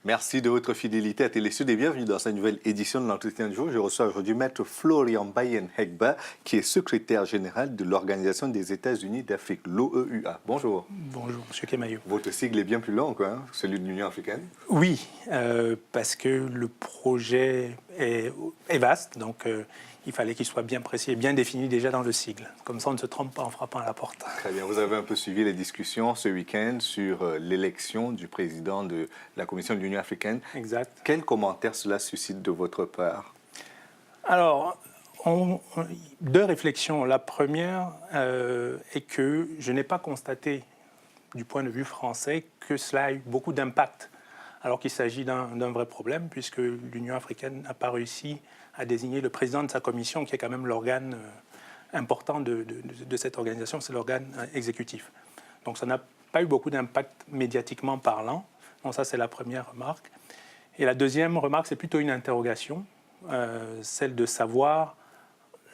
Merci de votre fidélité à Télésud et bienvenue dans cette nouvelle édition de l'Entretien du jour. Je reçois aujourd'hui Maître Florian Bayen-Hegba, qui est secrétaire général de l'Organisation des États-Unis d'Afrique, l'OEUA. Bonjour. Bonjour, M. Kemayo. Votre sigle est bien plus long, quoi, hein, celui de l'Union africaine. Oui, parce que le projet est vaste, donc il fallait qu'il soit bien précis et bien défini déjà dans le sigle. Comme ça, on ne se trompe pas en frappant à la porte. Très bien. Vous avez un peu suivi les discussions ce week-end sur l'élection du président de la Commission de l'Union africaine. Exact. Quels commentaires cela suscite de votre part? Alors, deux réflexions. La première est que je n'ai pas constaté, du point de vue français, que cela a eu beaucoup d'impact, alors qu'il s'agit d'un vrai problème, puisque l'Union africaine n'a pas réussi à désigner le président de sa commission, qui est quand même l'organe important de cette organisation, c'est l'organe exécutif. Donc ça n'a pas eu beaucoup d'impact médiatiquement parlant. Donc ça, c'est la première remarque. Et la deuxième remarque, c'est plutôt une interrogation, celle de savoir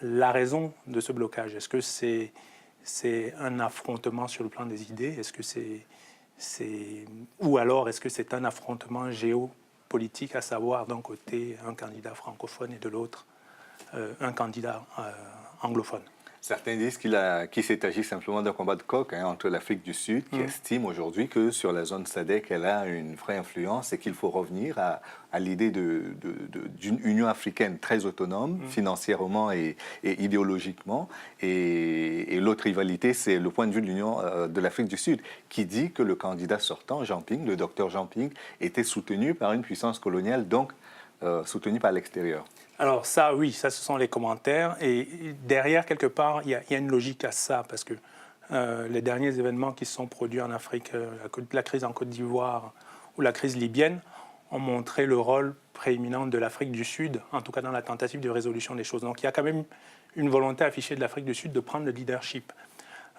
la raison de ce blocage. Est-ce que c'est un affrontement sur le plan des idées? Est-ce que ou alors est-ce que c'est un affrontement géopolitique, à savoir d'un côté un candidat francophone et de l'autre un candidat anglophone? Certains disent qu'il s'est agi simplement d'un combat de coq entre l'Afrique du Sud, qui estime aujourd'hui que sur la zone SADC, elle a une vraie influence et qu'il faut revenir à l'idée d'une Union africaine très autonome, financièrement et idéologiquement. Et l'autre rivalité, c'est le point de vue de l'Afrique du Sud, qui dit que le candidat sortant, Jean Ping, le docteur Jean Ping, était soutenu par une puissance coloniale, donc soutenu par l'extérieur. Alors ça, oui, ça, ce sont les commentaires. Et derrière, quelque part, il y a une logique à ça, parce que les derniers événements qui se sont produits en Afrique, la crise en Côte d'Ivoire ou la crise libyenne, ont montré le rôle prééminent de l'Afrique du Sud, en tout cas dans la tentative de résolution des choses. Donc il y a quand même une volonté affichée de l'Afrique du Sud de prendre le leadership.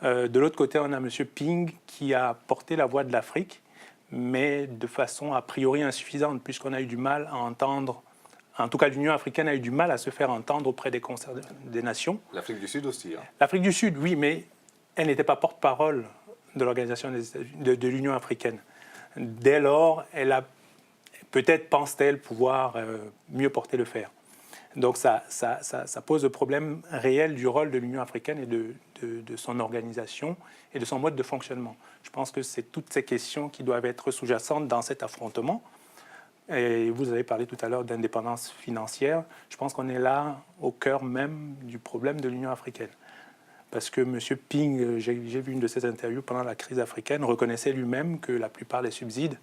De l'autre côté, on a M. Ping qui a porté la voix de l'Afrique, mais de façon a priori insuffisante, puisqu'on a eu du mal à entendre. En tout cas, l'Union africaine a eu du mal à se faire entendre auprès des nations. L'Afrique du Sud aussi. Hein. L'Afrique du Sud, oui, mais elle n'était pas porte-parole de l'Organisation de l'Union africaine. Dès lors, peut-être pense-t-elle pouvoir mieux porter le fer. Donc ça pose le problème réel du rôle de l'Union africaine et de son organisation et de son mode de fonctionnement. Je pense que c'est toutes ces questions qui doivent être sous-jacentes dans cet affrontement. Et vous avez parlé tout à l'heure d'indépendance financière. Je pense qu'on est là au cœur même du problème de l'Union africaine. Parce que M. Ping, j'ai vu une de ses interviews pendant la crise africaine, reconnaissait lui-même que la plupart des subsides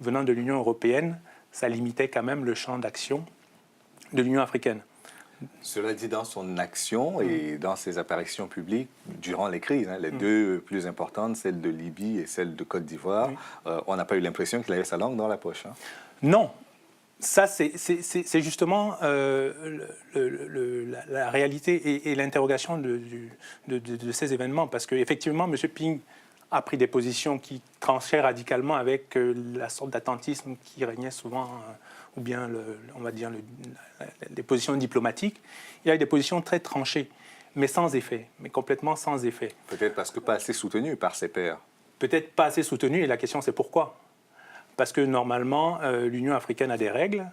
venant de l'Union européenne, ça limitait quand même le champ d'action de l'Union africaine. Cela dit, dans son action et dans ses apparitions publiques durant les crises, les deux plus importantes, celle de Libye et celle de Côte d'Ivoire, on n'a pas eu l'impression qu'il avait sa langue dans la poche. Hein. Non, ça c'est justement la réalité et l'interrogation de ces événements, parce qu'effectivement, M. Ping a pris des positions qui tranchaient radicalement avec la sorte d'attentisme qui régnait souvent, ou bien, on va dire, les positions diplomatiques. Il y a eu des positions très tranchées, mais sans effet, mais complètement sans effet. Peut-être parce que pas assez soutenu par ses pairs. Peut-être pas assez soutenu, et la question c'est pourquoi. Parce que normalement, l'Union africaine a des règles.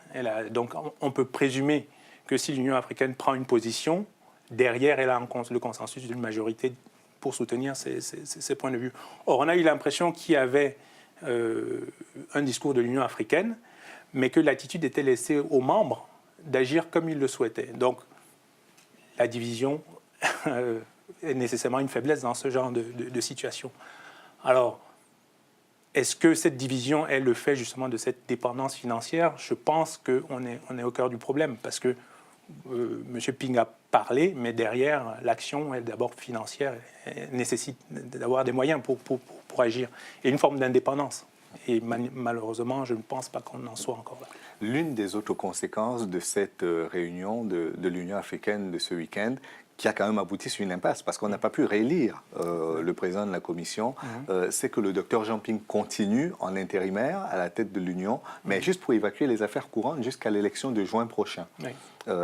Donc on peut présumer que si l'Union africaine prend une position, derrière elle a le consensus d'une majorité pour soutenir ces points de vue. Or, on a eu l'impression qu'il y avait un discours de l'Union africaine, mais que l'attitude était laissée aux membres d'agir comme ils le souhaitaient. Donc, la division est nécessairement une faiblesse dans ce genre de situation. Alors, est-ce que cette division est le fait justement de cette dépendance financière? Je pense qu'on est au cœur du problème, parce que M. Ping a parlé, mais derrière, l'action est d'abord financière et nécessite d'avoir des moyens pour agir, et une forme d'indépendance. Et malheureusement, je ne pense pas qu'on en soit encore là. L'une des autres conséquences de cette réunion de l'Union africaine de ce week-end, qui a quand même abouti sur une impasse, parce qu'on n'a pas pu réélire le président de la Commission, c'est que le docteur Jean-Ping continue en intérimaire à la tête de l'Union, mais juste pour évacuer les affaires courantes jusqu'à l'élection de juin prochain. Oui.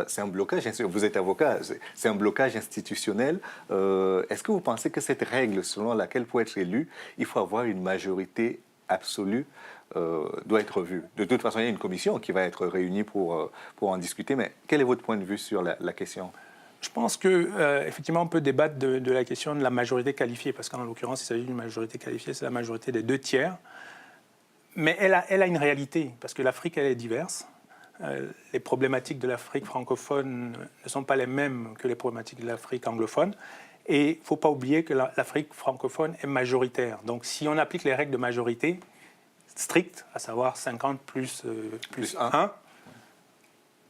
C'est un blocage, vous êtes avocat, c'est un blocage institutionnel. Est-ce que vous pensez que cette règle selon laquelle pour être élu, il faut avoir une majorité absolue doit être revue? De toute façon, il y a une commission qui va être réunie pour en discuter, mais quel est votre point de vue sur la question? Je pense qu'effectivement, on peut débattre de la question de la majorité qualifiée, parce qu'en l'occurrence, il s'agit d'une majorité qualifiée, c'est la majorité des 2/3. Mais elle a une réalité, parce que l'Afrique, elle est diverse. Les problématiques de l'Afrique francophone ne sont pas les mêmes que les problématiques de l'Afrique anglophone. Et il ne faut pas oublier que l'Afrique francophone est majoritaire. Donc, si on applique les règles de majorité strictes, à savoir 50 plus 1,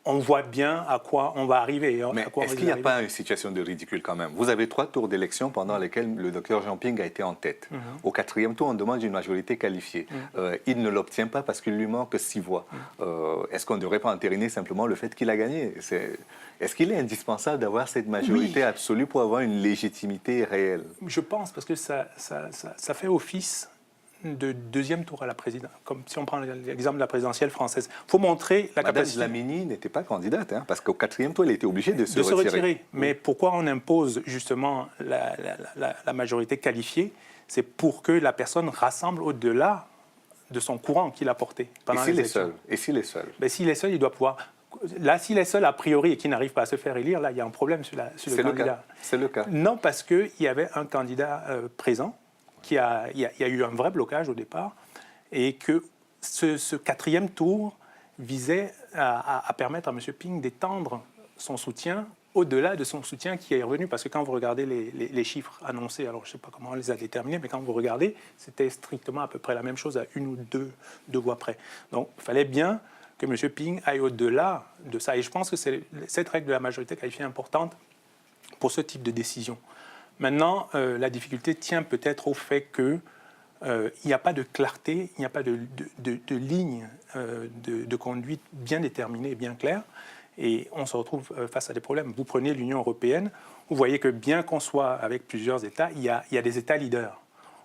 on voit bien à quoi on va arriver. Mais est-ce qu'il n'y a pas une situation de ridicule quand même? Vous avez 3 tours d'élection pendant lesquels le docteur Jean-Ping a été en tête. Au 4e tour, on demande une majorité qualifiée. Il ne l'obtient pas parce qu'il lui manque 6 voix. Est-ce qu'on ne devrait pas entériner simplement le fait qu'il a gagné? Est-ce qu'il est indispensable d'avoir cette majorité absolue pour avoir une légitimité réelle? Je pense, parce que ça fait office de 2e tour à la présidence, comme si on prend l'exemple de la présidentielle française. Il faut montrer la capacité... Madame Dlamini n'était pas candidate, parce qu'au 4e tour, elle était obligée de se retirer. Mais pourquoi on impose justement la majorité qualifiée? C'est pour que la personne rassemble au-delà de son courant qu'il a porté pendant les élections. Et s'il est seul? Ben, s'il est seul, il doit pouvoir... Là, s'il est seul, a priori, et qu'il n'arrive pas à se faire élire, là, il y a un problème sur le candidat. C'est le cas. Non, parce qu'il y avait un candidat présent, il y a eu un vrai blocage au départ, et que ce 4e tour visait à permettre à M. Ping d'étendre son soutien au-delà de son soutien qui est revenu. Parce que quand vous regardez les chiffres annoncés, alors je ne sais pas comment on les a déterminés, mais quand vous regardez, c'était strictement à peu près la même chose à 1 ou 2 voix près. Donc il fallait bien que M. Ping aille au-delà de ça. Et je pense que c'est cette règle de la majorité qualifiée importante pour ce type de décision. Maintenant, la difficulté tient peut-être au fait qu'il n'y a pas de clarté, il n'y a pas de ligne de conduite bien déterminée, bien claire, et on se retrouve face à des problèmes. Vous prenez l'Union européenne, vous voyez que bien qu'on soit avec plusieurs États, il y a des États leaders.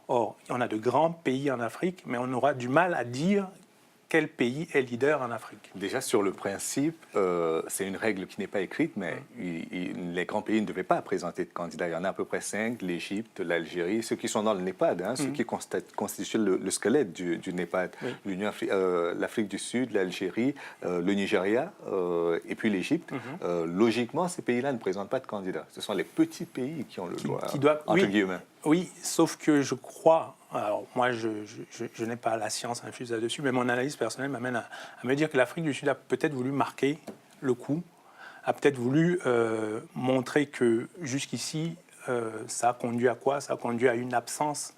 Or, on a de grands pays en Afrique, mais on aura du mal à dire quel pays est leader en Afrique. Déjà, sur le principe, c'est une règle qui n'est pas écrite, mais les grands pays ne devaient pas présenter de candidats. Il y en a à peu près 5, l'Égypte, l'Algérie, ceux qui sont dans le NEPAD, ceux qui constituent le squelette du NEPAD. L'Afrique du Sud, l'Algérie, le Nigeria et puis l'Égypte. Logiquement, ces pays-là ne présentent pas de candidats. Ce sont les petits pays qui ont le droit, entre guillemets. Oui, sauf que je crois... Alors, moi, je n'ai pas la science infuse là-dessus, mais mon analyse personnelle m'amène à me dire que l'Afrique du Sud a peut-être voulu marquer le coup, a peut-être voulu montrer que jusqu'ici, ça a conduit à quoi? Ça a conduit à une absence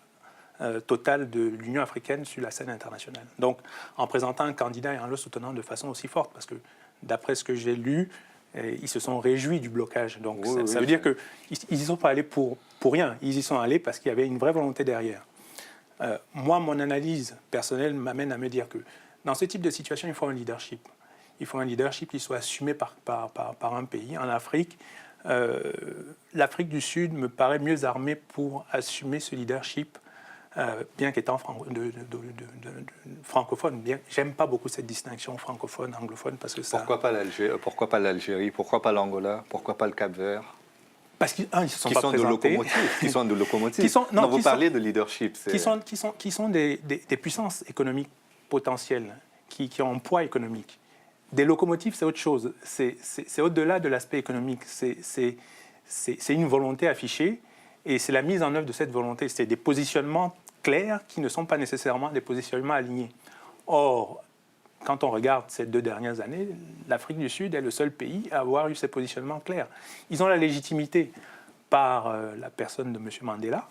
totale de l'Union africaine sur la scène internationale. Donc, en présentant un candidat et en le soutenant de façon aussi forte, parce que d'après ce que j'ai lu, ils se sont réjouis du blocage. Donc, ça veut dire qu'ils n'y sont pas allés pour rien. Ils y sont allés parce qu'il y avait une vraie volonté derrière. Moi, mon analyse personnelle m'amène à me dire que dans ce type de situation, il faut un leadership. Il faut un leadership qui soit assumé par un pays. En Afrique, l'Afrique du Sud me paraît mieux armée pour assumer ce leadership, bien qu'étant francophone. J'aime pas beaucoup cette distinction francophone-anglophone parce que ça... Pourquoi pas l'Algérie? Pourquoi pas l'Angola? Pourquoi pas le Cap-Vert? Parce qu'ils ne sont pas présentés. Qui sont de locomotives. Vous parlez de leadership. Qui sont des puissances économiques potentielles, qui ont un poids économique. Des locomotives, c'est autre chose. C'est au-delà de l'aspect économique. C'est une volonté affichée et c'est la mise en œuvre de cette volonté. C'est des positionnements clairs qui ne sont pas nécessairement des positionnements alignés. Or, quand on regarde ces 2 dernières années, l'Afrique du Sud est le seul pays à avoir eu ces positionnements clairs. Ils ont la légitimité par la personne de M. Mandela,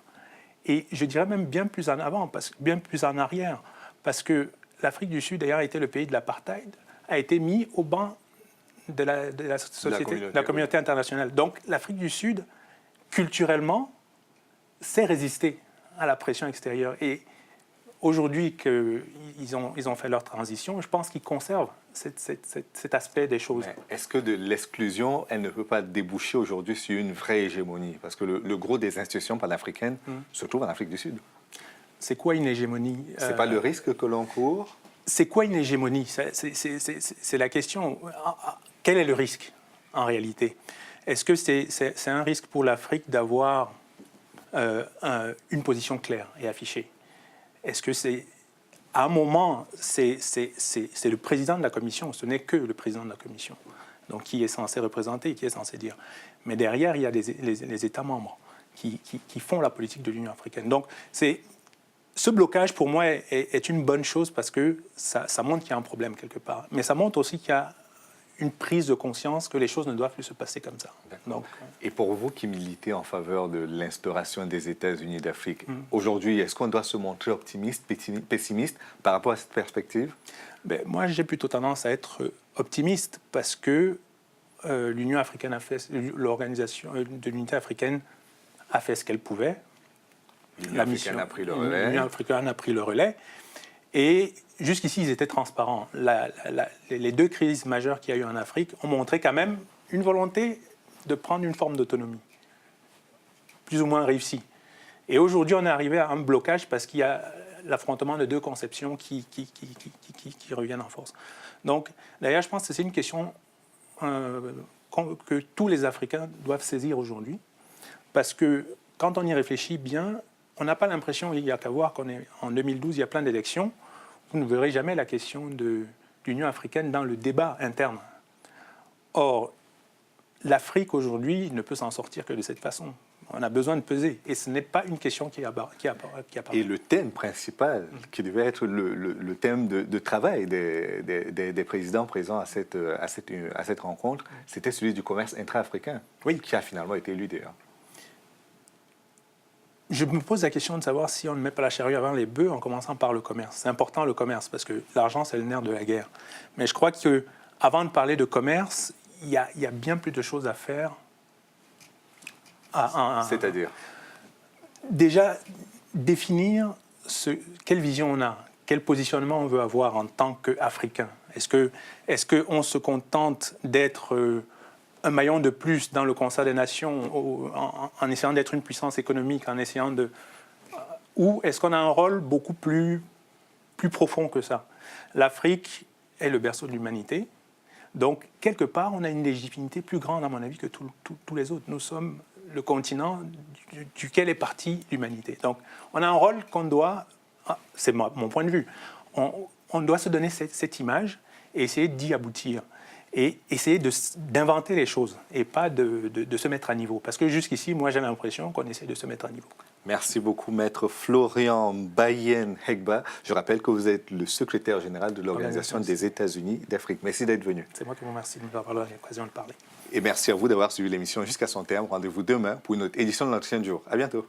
et je dirais même bien plus en avant, bien plus en arrière, parce que l'Afrique du Sud, d'ailleurs, été le pays de l'apartheid, a été mis au banc de la société, de la communauté internationale. Donc l'Afrique du Sud, culturellement, sait résister à la pression extérieure. Et aujourd'hui qu'ils ont fait leur transition, je pense qu'ils conservent cet aspect des choses. Mais est-ce que de l'exclusion, elle ne peut pas déboucher aujourd'hui sur une vraie hégémonie? Parce que le gros des institutions panafricaines se trouve en Afrique du Sud. C'est quoi une hégémonie? C'est pas le risque que l'on court? C'est quoi une hégémonie? C'est la question. Quel est le risque, en réalité? Est-ce que c'est un risque pour l'Afrique d'avoir une position claire et affichée? Est-ce que c'est... À un moment, c'est le président de la Commission, ce n'est que le président de la Commission, donc qui est censé représenter, qui est censé dire. Mais derrière, il y a les États membres qui font la politique de l'Union africaine. Donc, ce blocage, pour moi, est une bonne chose parce que ça montre qu'il y a un problème quelque part. Mais ça montre aussi qu'il y a une prise de conscience que les choses ne doivent plus se passer comme ça. Donc, et pour vous qui militez en faveur de l'instauration des États-Unis d'Afrique, aujourd'hui, est-ce qu'on doit se montrer optimiste, pessimiste par rapport à cette perspective? Moi, j'ai plutôt tendance à être optimiste parce que l'Union africaine l'organisation de l'unité africaine a fait ce qu'elle pouvait. L'Union africaine a pris le relais. L'Union africaine a pris le relais. Et jusqu'ici, ils étaient transparents. Les deux crises majeures qu'il y a eu en Afrique ont montré quand même une volonté de prendre une forme d'autonomie, plus ou moins réussie. Et aujourd'hui, on est arrivé à un blocage parce qu'il y a l'affrontement de deux conceptions qui reviennent en force. Donc, d'ailleurs, je pense que c'est une question que tous les Africains doivent saisir aujourd'hui, parce que quand on y réfléchit bien, on n'a pas l'impression, il y a qu'à voir qu'en 2012, il y a plein d'élections. Vous ne verrez jamais la question de l'Union africaine dans le débat interne. Or, l'Afrique aujourd'hui ne peut s'en sortir que de cette façon. On a besoin de peser. Et ce n'est pas une question qui apparaît. Et le thème principal, qui devait être le thème de travail des présidents présents à cette rencontre, c'était celui du commerce intra-africain, qui a finalement été élu d'ailleurs. Je me pose la question de savoir si on ne met pas la charrue avant les bœufs en commençant par le commerce. C'est important le commerce parce que l'argent, c'est le nerf de la guerre. Mais je crois qu'avant de parler de commerce, il y a bien plus de choses à faire. C'est-à-dire? Déjà, définir quelle vision on a, quel positionnement on veut avoir en tant qu'Africain. Est-ce qu'on se contente d'être un maillon de plus dans le concert des nations en essayant d'être une puissance économique, ou est-ce qu'on a un rôle beaucoup plus profond que ça? L'Afrique est le berceau de l'humanité, donc quelque part on a une légitimité plus grande à mon avis que tous les autres. Nous sommes le continent duquel est partie l'humanité. Donc on a un rôle qu'on doit, c'est mon point de vue, on doit se donner cette image et essayer d'y aboutir. Et essayer d'inventer les choses et pas de se mettre à niveau. Parce que jusqu'ici, moi, j'ai l'impression qu'on essaie de se mettre à niveau. Merci beaucoup, Maître Florian Bayen-Hegba. Je rappelle que vous êtes le secrétaire général de l'Organisation des États-Unis d'Afrique. Merci d'être venu. C'est moi qui vous remercie de nous avoir l'occasion de parler. Et merci à vous d'avoir suivi l'émission jusqu'à son terme. Rendez-vous demain pour une autre édition de l'Entretien du jour. À bientôt.